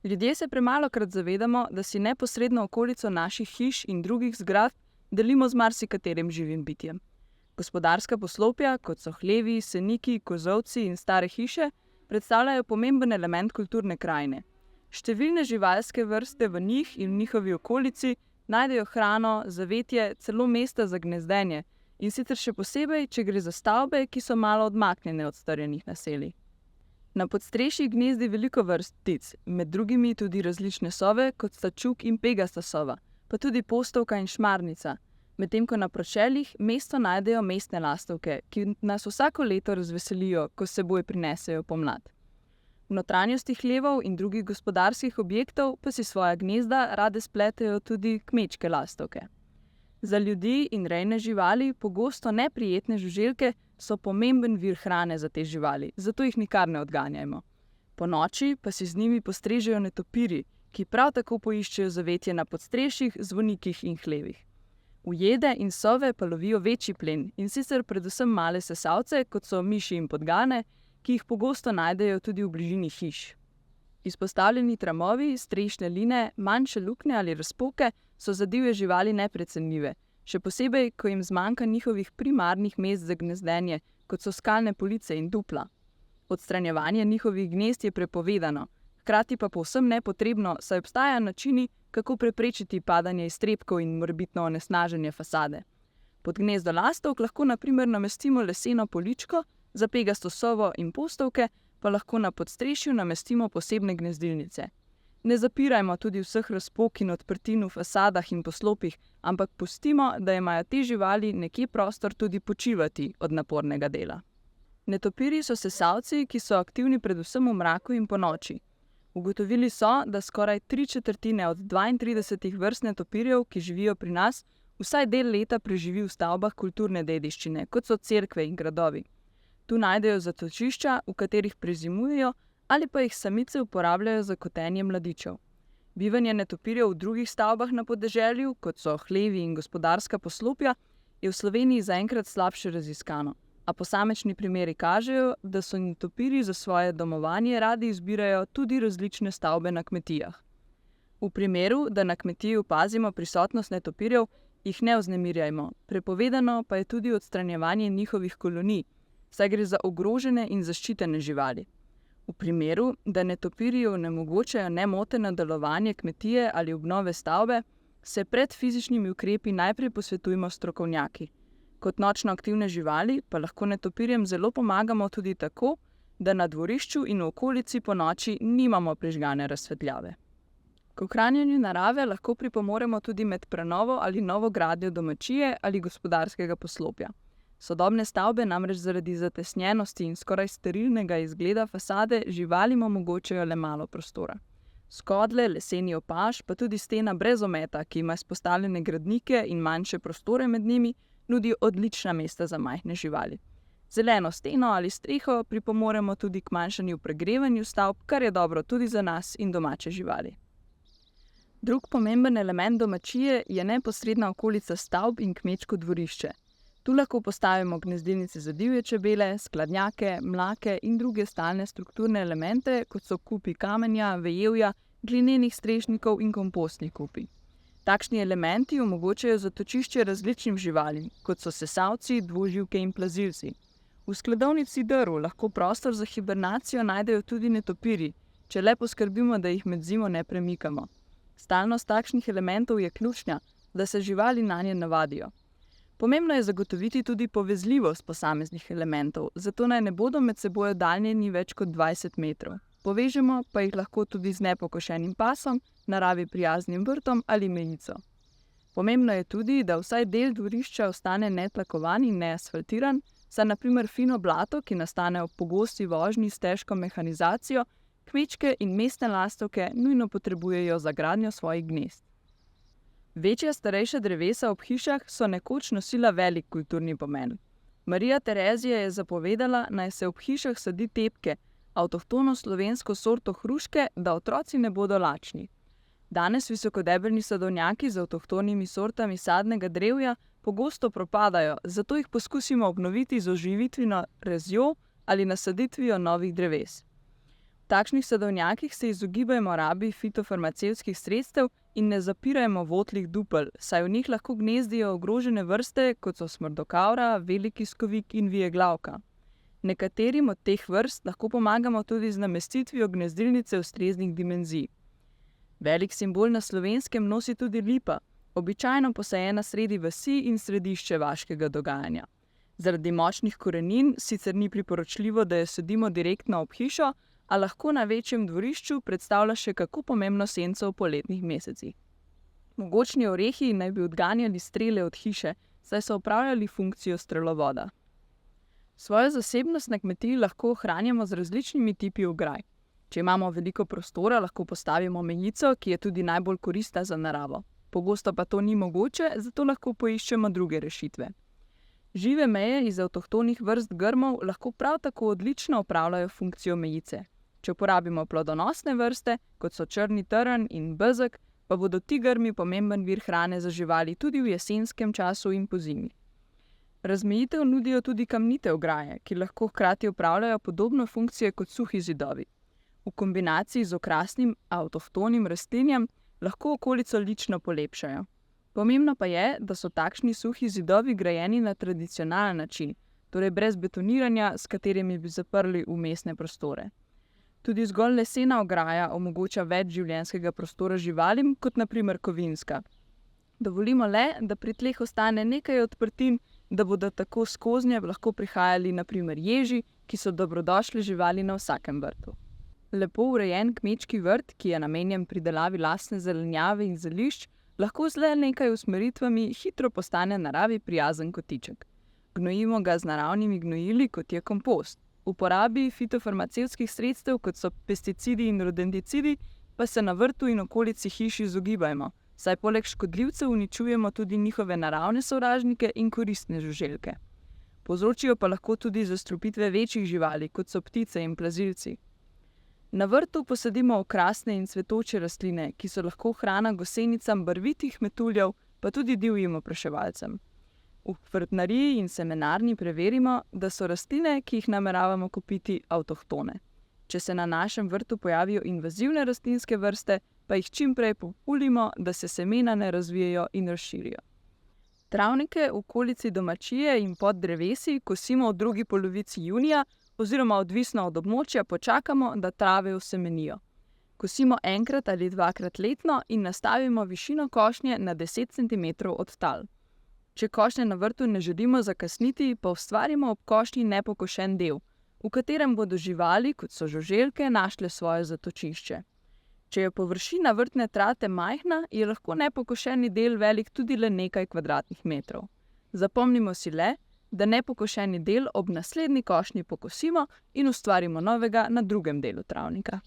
Ljudje se premalokrat zavedamo, da si neposredno okolico naših hiš in drugih zgradb delimo z marsikaterim živim bitjem. Gospodarska poslopja, kot so hlevi, seniki, kozolci in stare hiše, predstavljajo pomemben element kulturne krajine. Številne živalske vrste v njih in v njihovi okolici najdejo hrano, zavetje, celo mesta za gnezdenje, in sicer še posebej, če gre za stavbe, ki so malo odmaknjene od strjenih naselij. Na podstrešjih gnezdi veliko vrst ptic, med drugimi tudi različne sove, kot sta čuk in pegasta sova, pa tudi postovka in šmarnica, medtem ko na pročeljih mesto najdejo mestne lastovke, ki nas vsako leto razveselijo, ko s seboj prinesejo pomlad. V notranjosti hlevov in drugih gospodarskih objektov pa si svoja gnezda rade spletejo tudi kmečke lastovke. Za ljudi in rejne živali pogosto neprijetne žuželke so pomemben vir hrane za te živali, zato jih nikar ne odganjajmo. Ponoči pa si z njimi postrežejo netopirji, ki prav tako poiščejo zavetje na podstrešjih, zvonikih in hlevih. Ujede in sove pa lovijo večji plen, in sicer predvsem male sesalce, kot so miši in podgane, ki jih pogosto najdejo tudi v bližini hiš. Izpostavljeni tramovi, strešne line, manjše luknje ali razpoke so za divje živali neprecenljive, še posebej, ko jim zmanjka njihovih primarnih mest za gnezdenje, kot so skalne police in dupla. Odstranjevanje njihovih gnezd je prepovedano, hkrati pa povsem nepotrebno, saj obstajajo načini, kako preprečiti padanje iztrebkov in morebitno onesnaženje fasade. Pod gnezdo lastovk lahko na primer namestimo leseno poličko, za pegasto sovo in postovke pa lahko na podstrešju namestimo posebne gnezdilnice. Ne zapirajmo tudi vseh razpok in odprtin v fasadah in poslopjih, ampak pustimo, da imajo te živali nekje prostor tudi počivati od napornega dela. Netopirji so sesalci, ki so aktivni predvsem v mraku in ponoči. Ugotovili so, da skoraj 3/4 od 32 vrst netopirjev, ki živijo pri nas, vsaj del leta preživi v stavbah kulturne dediščine, kot so cerkve in gradovi. Tu najdejo zatočišča, v katerih prezimujejo, ali pa jih samice uporabljajo za kotenje mladičev. Bivanje netopirjev v drugih stavbah na podeželju, kot so hlevi in gospodarska poslopja, je v Sloveniji zaenkrat slabše raziskano, a posamečni primeri kažejo, da so netopirji za svoje domovanje radi izbirajo tudi različne stavbe na kmetijah. V primeru, da na kmetiji opazimo prisotnost netopirjev, jih ne vznemirjajmo, prepovedano pa je tudi odstranjevanje njihovih kolonij, saj gre za ogrožene in zaščitene živali. V primeru, da netopirji onemogočajo nemoteno delovanje kmetije ali obnove stavbe, se pred fizičnimi ukrepi najprej posvetujmo strokovnjaki. Kot nočno aktivne živali pa lahko netopirjem zelo pomagamo tudi tako, da na dvorišču in v okolici ponoči nimamo prižgane razsvetljave. K ohranjanju narave lahko pripomoremo tudi med prenovo ali novogradnjo domačije ali gospodarskega poslopja. Sodobne stavbe namreč zaradi zatesnjenosti in skoraj sterilnega izgleda fasade živalim omogočajo le malo prostora. Skodle, leseni opaž, pa tudi stena brez ometa, ki ima izpostavljene gradnike in manjše prostore med njimi, nudi odlična mesta za majhne živali. Zeleno steno ali streho pripomoremo tudi k manjšanju pregrevanju stavb, kar je dobro tudi za nas in domače živali. Drug pomemben element domačije je neposredna okolica stavb in kmečko dvorišče. Tu lahko postavimo gnezdilnice za divje čebele, skladnjake, mlake in druge stalne strukturne elemente, kot so kupi kamenja, vejevja, glinenih strešnikov in kompostnih kupi. Takšni elementi omogočajo zatočišče različnim živalim, kot so sesalci, dvoživke in plazilci. V skladovnici drv lahko prostor za hibernacijo najdejo tudi netopirji, če le poskrbimo, da jih med zimo ne premikamo. Stalnost takšnih elementov je ključna, da se živali nanje navadijo. Pomembno je zagotoviti tudi povezljivost posameznih elementov, zato naj ne bodo med seboj oddaljeni več kot 20 metrov. Povežemo pa jih lahko tudi z nepokošenim pasom, naravi prijaznim vrtom ali mejico. Pomembno je tudi, da vsaj del dvorišča ostane netlakovan in neasfaltiran, saj na primer fino blato, ki nastane ob pogosti vožnji s težko mehanizacijo, kmečke in mestne lastovke nujno potrebujejo za gradnjo svojih gnezd. Večja starejša drevesa ob hišah so nekoč nosila velik kulturni pomen. Marija Terezija je zapovedala, naj se ob hišah sadi tepke, avtohtono slovensko sorto hruške, da otroci ne bodo lačni. Danes visokodebelni sadovnjaki z avtohtonimi sortami sadnega drevja pogosto propadajo, zato jih poskusimo obnoviti z oživitveno rezjo ali nasaditvijo novih dreves. V takšnih sadovnjakih se izogibajmo rabi fitofarmacevtskih sredstev in ne zapirajmo votlih dupel, saj v njih lahko gnezdijo ogrožene vrste, kot so smrdokavra, veliki skovik in vijeglavka. Nekaterim od teh vrst lahko pomagamo tudi z namestitvijo gnezdilnice ustreznih dimenzij. Velik simbol na Slovenskem nosi tudi lipa, običajno posajena sredi vasi in središče vaškega dogajanja. Zaradi močnih korenin sicer ni priporočljivo, da jo sadimo direktno ob hišo, a lahko na večjem dvorišču predstavlja še kako pomembno senco v poletnih mesecih. Mogočni orehi naj bi odganjali strele od hiše, saj so opravljali funkcijo strelovoda. Svojo zasebnost na kmetiji lahko ohranjamo z različnimi tipi ograj. Če imamo veliko prostora, lahko postavimo mejico, ki je tudi najbolj koristna za naravo. Pogosto pa to ni mogoče, zato lahko poiščemo druge rešitve. Žive meje iz avtohtonih vrst grmov lahko prav tako odlično opravljajo funkcijo mejice. Če uporabimo plodonosne vrste, kot so črni trn in bezeg, pa bodo ti grmi pomemben vir hrane za živali tudi v jesenskem času in pozimi. Razmejitev nudijo tudi kamnite ograje, ki lahko hkrati opravljajo podobno funkcijo kot suhi zidovi. V kombinaciji z okrasnim avtohtonim rastlinjem lahko okolico lično polepšajo. Pomembno pa je, da so takšni suhi zidovi grajeni na tradicionalen način, torej brez betoniranja, s katerimi bi zaprli vmesne prostore. Tudi zgolj lesena ograja omogoča več življenjskega prostora živalim, kot na primer kovinska. Dovolimo le, da pri tleh ostane nekaj odprtin, da bodo tako skoznje lahko prihajali na primer ježi, ki so dobrodošli živali na vsakem vrtu. Lepo urejen kmečki vrt, ki je namenjen pridelavi lastne zelenjave in zelišč, lahko z le nekaj usmeritvami hitro postane naravi prijazen kotiček. Gnojimo ga z naravnimi gnojili, kot je kompost. Uporabi fitofarmacevtskih sredstev, kot so pesticidi in rodenticidi, pa se na vrtu in okolici hiš izogibajmo, saj poleg škodljivcev uničujemo tudi njihove naravne sovražnike in koristne žuželke. Povzročijo pa lahko tudi zastrupitve večjih živali, kot so ptice in plazilci. Na vrtu posadimo okrasne in cvetoče rastline, ki so lahko hrana gosenicam barvitih metuljev, pa tudi divjim opraševalcem. V vrtnariji in semenarni preverimo, da so rastline, ki jih nameravamo kupiti, avtohtone. Če se na našem vrtu pojavijo invazivne rastlinske vrste, pa jih čim prej populimo, da se semena ne razvijajo in razširijo. Travnike v okolici domačije in pod drevesi kosimo v drugi polovici junija, oziroma odvisno od območja počakamo, da trave osemenijo. Kosimo enkrat ali dvakrat letno in nastavimo višino košnje na 10 cm od tal. Če košnje na vrtu ne želimo zakasniti, pa ustvarimo ob košnji nepokošen del, v katerem bodo živali, kot so žuželke, našle svoje zatočišče. Če je površina vrtne trate majhna, je lahko nepokošeni del velik tudi le nekaj kvadratnih metrov. Zapomnimo si le, da nepokošeni del ob naslednji košnji pokosimo in ustvarimo novega na drugem delu travnika.